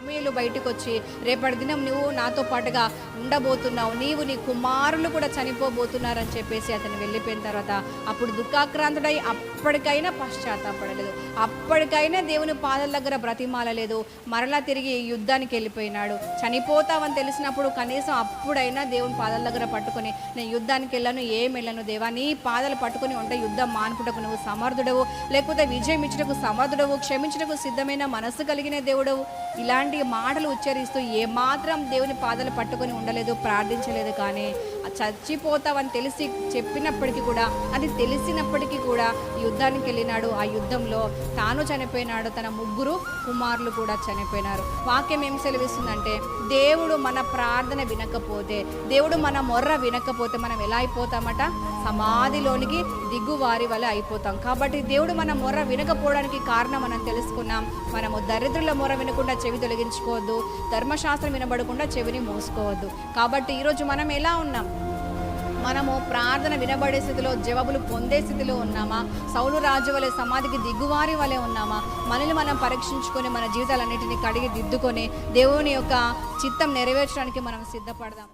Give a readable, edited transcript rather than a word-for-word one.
సమూయేలు బయటకు వచ్చి, రేపటి దినం నువ్వు నాతో పాటుగా ఉండబోతున్నావు, నీవు నీ కుమారులు కూడా చనిపోబోతున్నారని చెప్పేసి అతను వెళ్ళిపోయిన తర్వాత అప్పుడు దుఃఖాక్రాంతుడై అప్పటికైనా పశ్చాత్తాపడలేదు, అప్పటికైనా దేవుని పాదాల దగ్గర బ్రతిమాలలేదు, మరలా తిరిగి యుద్ధానికి వెళ్ళిపోయినాడు. చనిపోతావని తెలిసినప్పుడు కనీసం అప్పుడైనా దేవుని పాదాల దగ్గర పట్టుకొని, నేను యుద్ధానికి వెళ్ళను, ఏం వెళ్ళను దేవా, నీ పాదాలు పట్టుకొని ఉంటే యుద్ధం మాన్పుటకు నువ్వు సమర్థుడవు, లేకపోతే విజయం ఇచ్చుటకు సమర్థుడవు, క్షమించుటకు సిద్ధమైన మనస్సు కలిగిన దేవుడవు, ఇలాంటి మాటలు ఉచ్చరిస్తూ ఏమాత్రం దేవుని పాదాలు పట్టుకొని ఉండలేదు, ప్రార్థించలేదు. కానీ చచ్చిపోతావని తెలిసి చెప్పినప్పటికీ కూడా, అది తెలిసినప్పటికీ కూడా యుద్ధానికి వెళ్ళినాడు. ఆ యుద్ధంలో తాను చనిపోయినాడు, తన 3 కుమారులు కూడా చనిపోయినారు. వాక్యం ఏం సెలవిస్తుందంటే, దేవుడు మన ప్రార్థన వినకపోతే, దేవుడు మన మొర్ర వినకపోతే మనం ఎలా అయిపోతామట? సమాధిలోనికి దిగువారి వల్ల అయిపోతాం. కాబట్టి దేవుడు మన మొర్ర వినకపోవడానికి కారణం మనం తెలుసుకున్నాం. మనము దరిద్రుల మొర్ర వినకుండా చెవి తొలగించుకోవద్దు, ధర్మశాస్త్రం వినబడకుండా చెవిని మోసుకోవద్దు. కాబట్టి ఈరోజు మనం ఎలా ఉన్నాం? మనము ప్రార్థన వినబడే స్థితిలో, జవాబులు పొందే స్థితిలో ఉన్నామా? సౌలు రాజు వలె సమాధికి దిగువారి వలె ఉన్నామా? మనల్ని మనం పరీక్షించుకొని మన జీవితాలన్నింటినీ కడిగి దిద్దుకొని దేవుని యొక్క చిత్తం నెరవేర్చడానికి మనం సిద్ధపడదాం.